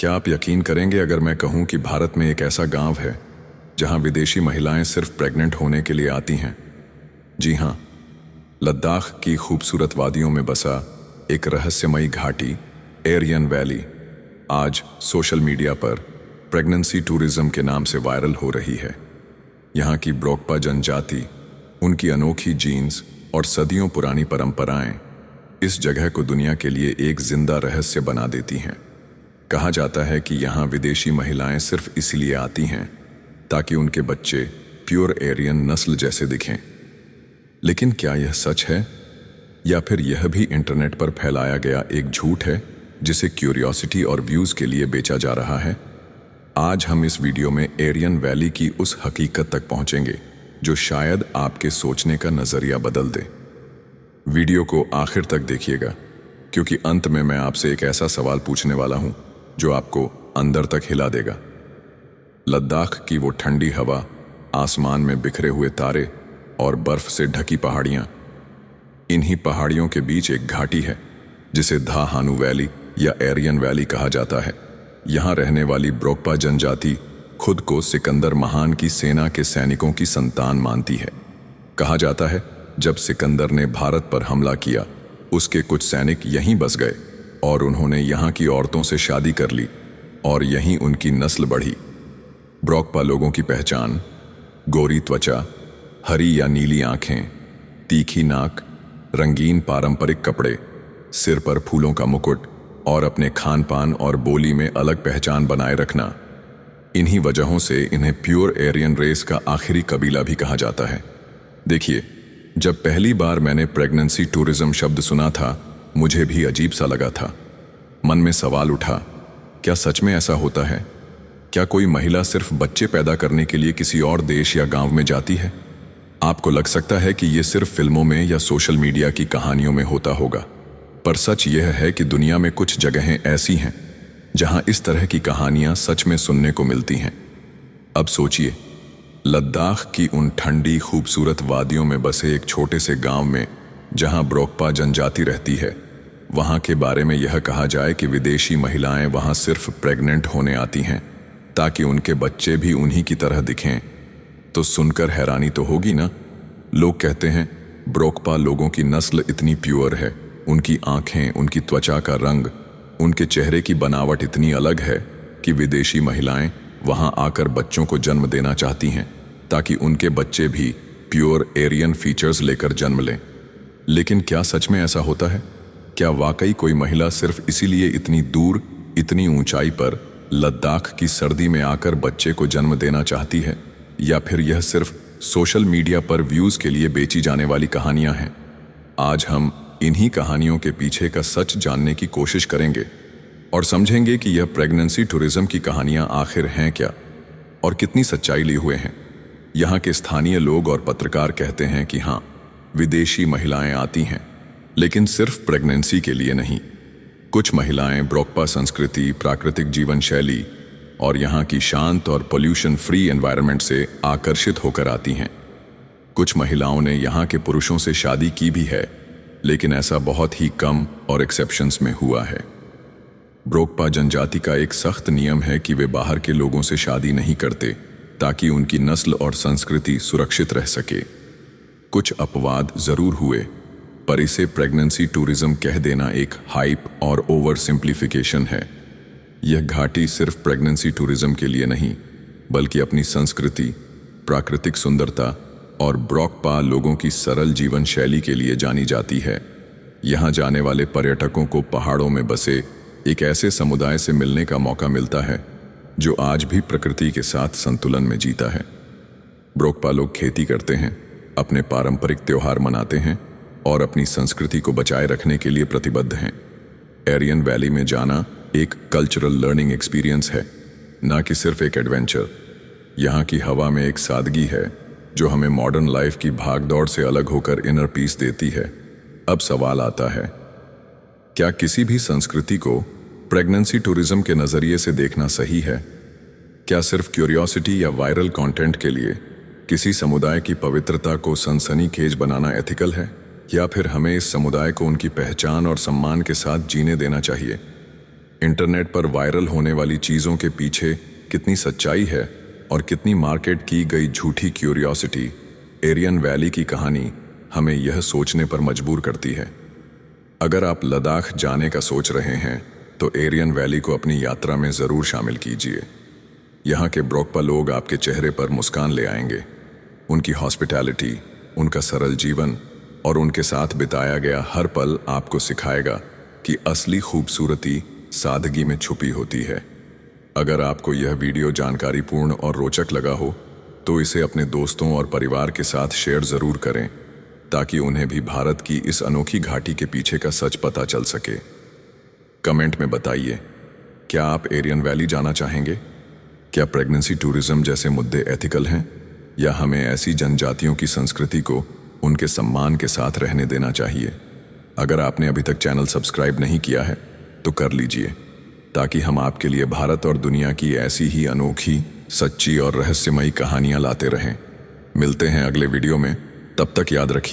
क्या आप यकीन करेंगे अगर मैं कहूं कि भारत में एक ऐसा गांव है जहां विदेशी महिलाएं सिर्फ प्रेग्नेंट होने के लिए आती हैं? जी हां, लद्दाख की खूबसूरत वादियों में बसा एक रहस्यमयी घाटी एरियन वैली आज सोशल मीडिया पर प्रेगनेंसी टूरिज्म के नाम से वायरल हो रही है। यहाँ की ब्रोकपा जनजाति, उनकी अनोखी जीन्स और सदियों पुरानी परंपराएं इस जगह को दुनिया के लिए एक जिंदा रहस्य बना देती हैं। कहा जाता है कि यहाँ विदेशी महिलाएं सिर्फ इसलिए आती हैं ताकि उनके बच्चे प्योर एरियन नस्ल जैसे दिखें। लेकिन क्या यह सच है या फिर यह भी इंटरनेट पर फैलाया गया एक झूठ है जिसे क्यूरियोसिटी और व्यूज के लिए बेचा जा रहा है? आज हम इस वीडियो में एरियन वैली की उस हकीकत तक पहुंचेंगे जो शायद आपके सोचने का नजरिया बदल दे। वीडियो को आखिर तक देखिएगा क्योंकि अंत में मैं आपसे एक ऐसा सवाल पूछने वाला हूं जो आपको अंदर तक हिला देगा। लद्दाख की वो ठंडी हवा, आसमान में बिखरे हुए तारे और बर्फ से ढकी पहाड़ियां, इन्हीं पहाड़ियों के बीच एक घाटी है जिसे धा हानू वैली या एरियन वैली कहा जाता है। यहाँ रहने वाली ब्रोकपा जनजाति खुद को सिकंदर महान की सेना के सैनिकों की संतान मानती है। कहा जाता है जब सिकंदर ने भारत पर हमला किया, उसके कुछ सैनिक यहीं बस गए और उन्होंने यहाँ की औरतों से शादी कर ली और यहीं उनकी नस्ल बढ़ी। ब्रोकपा लोगों की पहचान गोरी त्वचा, हरी या नीली आंखें, तीखी नाक, रंगीन पारंपरिक कपड़े, सिर पर फूलों का मुकुट और अपने खान पान और बोली में अलग पहचान बनाए रखना, इन्हीं वजहों से इन्हें प्योर एरियन रेस का आखिरी कबीला भी कहा जाता है। देखिए, जब पहली बार मैंने प्रेगनेंसी टूरिज्म शब्द सुना था, मुझे भी अजीब सा लगा था। मन में सवाल उठा, क्या सच में ऐसा होता है? क्या कोई महिला सिर्फ बच्चे पैदा करने के लिए किसी और देश या गांव में जाती है? आपको लग सकता है कि ये सिर्फ फिल्मों में या सोशल मीडिया की कहानियों में होता होगा, पर सच यह है कि दुनिया में कुछ जगहें ऐसी हैं जहां इस तरह की कहानियां सच में सुनने को मिलती हैं। अब सोचिए, लद्दाख की उन ठंडी खूबसूरत वादियों में बसे एक छोटे से गांव में जहां ब्रोकपा जनजाति रहती है, वहां के बारे में यह कहा जाए कि विदेशी महिलाएं वहां सिर्फ प्रेग्नेंट होने आती हैं ताकि उनके बच्चे भी उन्हीं की तरह दिखें। तो सुनकर हैरानी तो होगी ना। लोग कहते हैं ब्रोकपा लोगों की नस्ल इतनी प्योर है, उनकी आंखें, उनकी त्वचा का रंग, उनके चेहरे की बनावट इतनी अलग है कि विदेशी महिलाएं वहां आकर बच्चों को जन्म देना चाहती हैं ताकि उनके बच्चे भी प्योर एरियन फीचर्स लेकर जन्म लें। लेकिन क्या सच में ऐसा होता है? क्या वाकई कोई महिला सिर्फ इसीलिए इतनी दूर, इतनी ऊंचाई पर लद्दाख की सर्दी में आकर बच्चे को जन्म देना चाहती है, या फिर यह सिर्फ सोशल मीडिया पर व्यूज के लिए बेची जाने वाली कहानियां हैं? आज हम इन्हीं कहानियों के पीछे का सच जानने की कोशिश करेंगे और समझेंगे कि यह प्रेगनेंसी टूरिज्म की कहानियां आखिर हैं क्या और कितनी सच्चाई लिए हुए हैं। यहाँ के स्थानीय लोग और पत्रकार कहते हैं कि हाँ, विदेशी महिलाएं आती हैं, लेकिन सिर्फ प्रेगनेंसी के लिए नहीं। कुछ महिलाएं ब्रोकपा संस्कृति, प्राकृतिक जीवन शैली और यहाँ की शांत और पोल्यूशन फ्री एनवायरनमेंट से आकर्षित होकर आती हैं। कुछ महिलाओं ने यहाँ के पुरुषों से शादी की भी है, लेकिन ऐसा बहुत ही कम और एक्सेप्शंस में हुआ है। ब्रोकपा जनजाति का एक सख्त नियम है कि वे बाहर के लोगों से शादी नहीं करते ताकि उनकी नस्ल और संस्कृति सुरक्षित रह सके। कुछ अपवाद जरूर हुए, पर इसे प्रेगनेंसी टूरिज्म कह देना एक हाइप और ओवर सिंप्लीफिकेशन है। यह घाटी सिर्फ प्रेगनेंसी टूरिज्म के लिए नहीं, बल्कि अपनी संस्कृति, प्राकृतिक सुंदरता और ब्रोकपा लोगों की सरल जीवन शैली के लिए जानी जाती है। यहाँ जाने वाले पर्यटकों को पहाड़ों में बसे एक ऐसे समुदाय से मिलने का मौका मिलता है जो आज भी प्रकृति के साथ संतुलन में जीता है। ब्रोकपा लोग खेती करते हैं, अपने पारंपरिक त्योहार मनाते हैं और अपनी संस्कृति को बचाए रखने के लिए प्रतिबद्ध हैं। एरियन वैली में जाना एक कल्चरल लर्निंग एक्सपीरियंस है, ना कि सिर्फ एक एडवेंचर। यहाँ की हवा में एक सादगी है जो हमें मॉडर्न लाइफ की भागदौड़ से अलग होकर इनर पीस देती है। अब सवाल आता है, क्या किसी भी संस्कृति को प्रेगनेंसी टूरिज्म के नजरिए से देखना सही है? क्या सिर्फ क्यूरियोसिटी या वायरल कंटेंट के लिए किसी समुदाय की पवित्रता को सनसनीखेज बनाना एथिकल है, या फिर हमें इस समुदाय को उनकी पहचान और सम्मान के साथ जीने देना चाहिए? इंटरनेट पर वायरल होने वाली चीज़ों के पीछे कितनी सच्चाई है और कितनी मार्केट की गई झूठी क्यूरियोसिटी। एरियन वैली की कहानी हमें यह सोचने पर मजबूर करती है। अगर आप लद्दाख जाने का सोच रहे हैं तो एरियन वैली को अपनी यात्रा में ज़रूर शामिल कीजिए। यहाँ के ब्रोकपा लोग आपके चेहरे पर मुस्कान ले आएंगे। उनकी हॉस्पिटैलिटी, उनका सरल जीवन और उनके साथ बिताया गया हर पल आपको सिखाएगा कि असली खूबसूरती सादगी में छुपी होती है। अगर आपको यह वीडियो जानकारीपूर्ण और रोचक लगा हो तो इसे अपने दोस्तों और परिवार के साथ शेयर ज़रूर करें ताकि उन्हें भी भारत की इस अनोखी घाटी के पीछे का सच पता चल सके। कमेंट में बताइए, क्या आप एरियन वैली जाना चाहेंगे? क्या प्रेगनेंसी टूरिज्म जैसे मुद्दे एथिकल हैं, या हमें ऐसी जनजातियों की संस्कृति को उनके सम्मान के साथ रहने देना चाहिए? अगर आपने अभी तक चैनल सब्सक्राइब नहीं किया है तो कर लीजिए ताकि हम आपके लिए भारत और दुनिया की ऐसी ही अनोखी, सच्ची और रहस्यमयी कहानियां लाते रहें। मिलते हैं अगले वीडियो में, तब तक याद रखिए।